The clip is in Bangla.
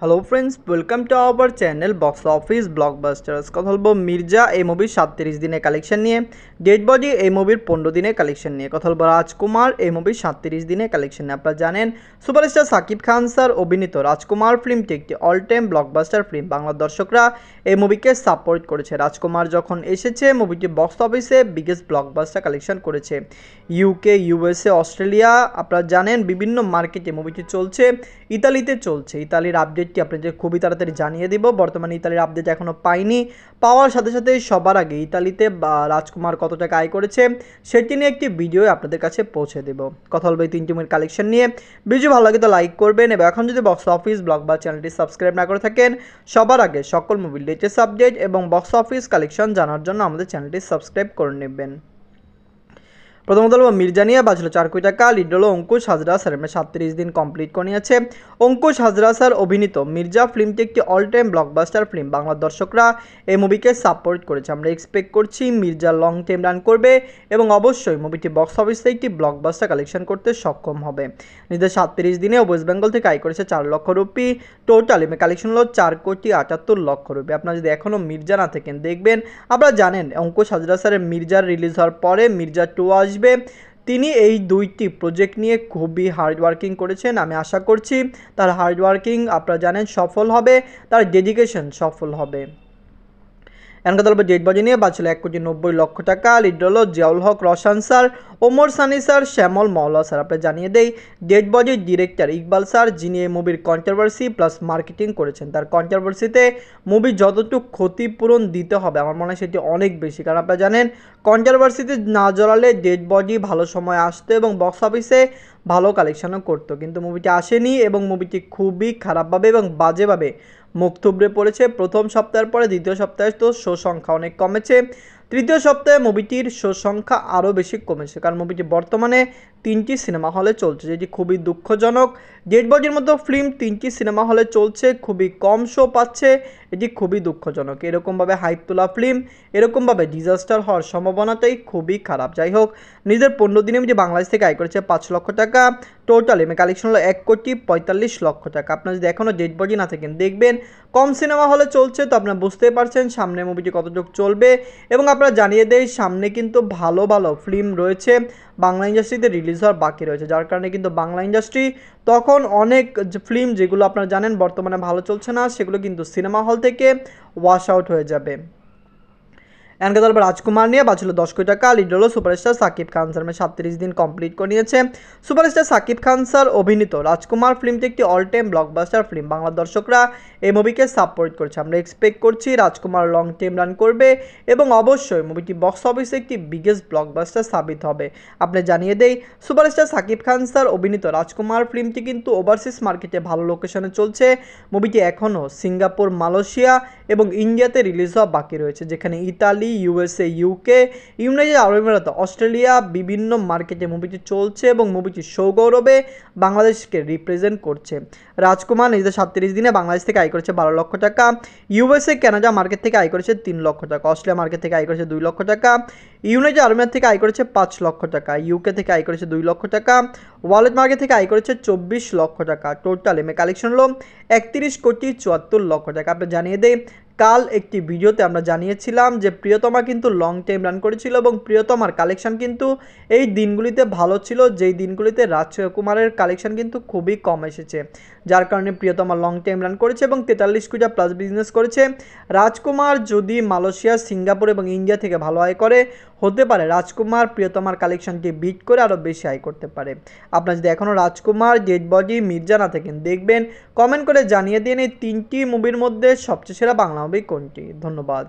Hello friends, welcome to our channel box office blockbusters. কথা বলবো মির্জা এই মুভির 37 দিনের কালেকশন নিয়ে, ডেড বডি এই মুভির 15 দিনের কালেকশন নিয়ে, কথা বলবো রাজকুমার এই মুভির 37 দিনের কালেকশন নিয়ে। আপনারা জানেন সুপারস্টার সাকিব খান স্যার অভিনীত রাজকুমার ফিল্মটি একটি অল টাইম ব্লকবাস্টার ফিল্ম। বাংলার দর্শকরা এই মুভিকে সাপোর্ট করেছে। রাজকুমার যখন এসেছে মুভিটি বক্স অফিসে বিগেস্ট ব্লকবাস্টার কালেকশন করেছে। ইউকে, ইউএসএ, অস্ট্রেলিয়া, আপনারা জানেন বিভিন্ন মার্কেটে মুভিটি চলছে। ইতালিতে চলছে। ইতালির আপডেটটি আপনাদের খুবই তাড়াতাড়ি জানিয়ে দিব। বর্তমানে ইতালির আপডেট এখনও পাইনি। পাওয়ার সাথে সাথে সবার আগে ইতালিতে রাজকুমার কত টাকা আয় করেছে সেটি নিয়ে একটি ভিডিও আপনাদের কাছে পৌঁছে দেব। কথা বলবো এই তিনটি মুভির কালেকশন নিয়ে। ভিডিও ভালো লাগে তো লাইক করবেন, এবং এখন যদি বক্স অফিস ব্লগ বা চ্যানেলটি সাবস্ক্রাইব না করে থাকেন, সবার আগে সকল মুভির লেটেস্ট আপডেট এবং বক্স অফিস কালেকশন জানার জন্য আমাদের চ্যানেলটি সাবস্ক্রাইব করে নেবেন। প্রথমত হলো মির্জা নিয়ে বাজলো 4 কোটি টাকা। লিড হলো অঙ্কুশ হাজরা স্যার, 37 দিন কমপ্লিট করে নিয়েছে। অঙ্কুশ হাজরা স্যার অভিনীত মির্জা ফিল্মটি একটি অল টাইম ব্লকবাস্টার ফিল্ম। বাংলার দর্শকরা এই মুভিকে সাপোর্ট করেছে। আমরা এক্সপেক্ট করছি মির্জা লং টাইম রান করবে এবং অবশ্যই মুভিটি বক্স অফিসে একটি ব্লকবাস্টার কালেকশন করতে সক্ষম হবে। নিজের 37 দিনে ওয়েস্ট বেঙ্গল থেকে আয় করেছে 4 লক্ষ রুপি। টোটাল এমএ কালেকশন হলো 4,78,00,000 রুপি। আপনারা যদি এখনও মির্জা না থাকেন দেখবেন। আপনারা জানেন অঙ্কুশ হাজরা স্যারের মির্জার রিলিজ হওয়ার পরে মির্জা 2 আসবে। তিনি এই দুইটি প্রজেক্ট নিয়ে খুবই হার্ড ওয়ার্কিং করেছেন। আমি আশা করছি তার হার্ড ওয়ার্কিং আপনারা জানেন সফল হবে, তার ডেডিকেশন সফল হবে। এখন কথা বলবো ডেড বডি নিয়ে বাঁচলো 1,90,00,000 টাকা। লিড হলো জিয়াউল হক রসান স্যার, ওমর সানি স্যার, শ্যামল মওলা স্যার। আপনি জানিয়ে দেই ডেড বডির ডিরেক্টর ইকবাল স্যার, যিনি এই মুভির কন্ট্রোভার্সি প্লাস মার্কেটিং করেছেন। তার কন্ট্রোভার্সিতে মুভি যতটুকু ক্ষতিপূরণ দিতে হবে আমার মনে হয় সেটি অনেক বেশি, কারণ আপনারা জানেন কন্ট্রোভার্সিতে না জড়ালে ডেড বডি ভালো সময় আসতো এবং বক্স অফিসে ভালো কালেকশনও করতো, কিন্তু মুভিটি আসেনি এবং মুভিটি খুবই খারাপভাবে এবং বাজেভাবে মুখ থুবড়ে পড়েছে। প্রথম সপ্তাহের পরে দ্বিতীয় সপ্তাহে তো শো সংখ্যা অনেক কমেছে, তৃতীয় সপ্তাহে মুভিটির শো সংখ্যা আরও বেশি কমেছে, কারণ মুভিটি বর্তমানে 3টি সিনেমা হলে চলছে, যেটি খুবই দুঃখজনক। ডেড বডির মতো ফিল্ম 3টি সিনেমা হলে চলছে, খুবই কম শো পাচ্ছে, এটি খুবই দুঃখজনক। এরকমভাবে হাইপ তোলা ফিল্ম এরকমভাবে ডিজাস্টার হওয়ার সম্ভাবনাটাই খুবই খারাপ। যাই হোক, নিজের 15 দিনে যে বাংলাদেশ থেকে আয় করেছে 5 লক্ষ টাকা। টোটাল এমএ কালেকশন হলো 1,45,00,000 টাকা। আপনারা যদি এখনও ডেড বডি না থাকেন দেখবেন, কম সিনেমা হলে চলছে তো আপনারা বুঝতেই পারছেন সামনে মুভিটি কতটুকু চলবে। এবং আপনারা জানিয়ে দেই সামনে কিন্তু ভালো ভালো ফিল্ম রয়েছে বাংলা ইন্ডাস্ট্রিতে রিলিজ হওয়ার বাকি রয়েছে, যার কারণে কিন্তু বাংলা ইন্ডাস্ট্রি তখন অনেক ফিল্ম যেগুলো আপনারা জানেন বর্তমানে ভালো চলছে না সেগুলো কিন্তু সিনেমা হল থেকে ওয়াশ আউট হয়ে যাবে। এনকে তারপর রাজকুমার নিয়ে বাঁচলো 10 কোটি টাকা। লিড হলো সুপারস্টার সাকিব খান স্যার, 37 দিন কমপ্লিট করে নিয়েছে। সুপারস্টার সাকিব খান স্যার অভিনীত রাজকুমার ফিল্মটি একটি অল টাইম ব্লকবাস্টার ফিল্ম। বাংলার দর্শকরা এই মুভিকে সাপোর্ট করছে। আমরা এক্সপেক্ট করছি রাজকুমার লং টাইম রান করবে এবং অবশ্যই মুভিটি বক্স অফিসে একটি বিগেস্ট ব্লকবাস্টার সাবিত হবে। আপনি জানিয়ে দেই সুপারস্টার সাকিব খান স্যার অভিনীত রাজকুমার ফিল্মটি কিন্তু ওভারসিজ মার্কেটে ভালো লোকেশনে চলছে। মুভিটি এখনও সিঙ্গাপুর, মালয়েশিয়া এবং ইন্ডিয়াতে রিলিজ হওয়া বাকি রয়েছে, যেখানে ইতালি, ইউএসএ, ইউকে, ইউনাইটেড আরব আমিরাত, অস্ট্রেলিয়া বিভিন্ন মার্কেটে মুভিটি চলছে এবং মুভিটি সৌগৌরবে বাংলাদেশকে রিপ্রেজেন্ট করছে। রাজকুমার নিজের 37 দিনে বাংলাদেশ থেকে আয় করেছে 12 লক্ষ টাকা। ইউএসএ, কানাডা মার্কেট থেকে আয় করেছে 3 লক্ষ টাকা। অস্ট্রেলিয়া মার্কেট থেকে আয় করেছে 2 লক্ষ টাকা। ইউনাইটেড আরব আমিরাত থেকে আয় করেছে 5 লক্ষ টাকা। ইউকে থেকে আয় করেছে 2 লক্ষ টাকা। ওয়ালেট মার্কেট থেকে আয় করেছে 24 লক্ষ টাকা। টোটাল এমএ কালেকশন হলো 31,74,00,000 টাকা। আপনি জানিয়ে দেই কাল একটি ভিডিওতে আমরা জানিয়েছিলাম যে প্রিয়তমা কিন্তু লং টাইম রান করেছিল এবং প্রিয়তমার কালেকশন কিন্তু এই দিনগুলিতে ভালো ছিল, যেই দিনগুলিতে রাজকুমারের কালেকশন কিন্তু খুবই কম এসেছে, যার কারণে প্রিয়তমা লং টাইম রান করেছে এবং 43 কোটি প্লাস বিজনেস করেছে। রাজকুমার যদি মালয়েশিয়া, সিঙ্গাপুর এবং ইন্ডিয়া থেকে ভালো আয় করে, হতে পারে রাজকুমার প্রিয়তমার কালেকশনকে বিট করে আরও বেশি আয় করতে পারে। আপনারা যদি এখনও রাজকুমার, ডেড বডি, মির্জা না থাকেন দেখবেন, কমেন্ট করে জানিয়ে দিন এই 3টি মুভির মধ্যে সবচেয়ে সেরা বাংলা মুভি কোনটি। ধন্যবাদ।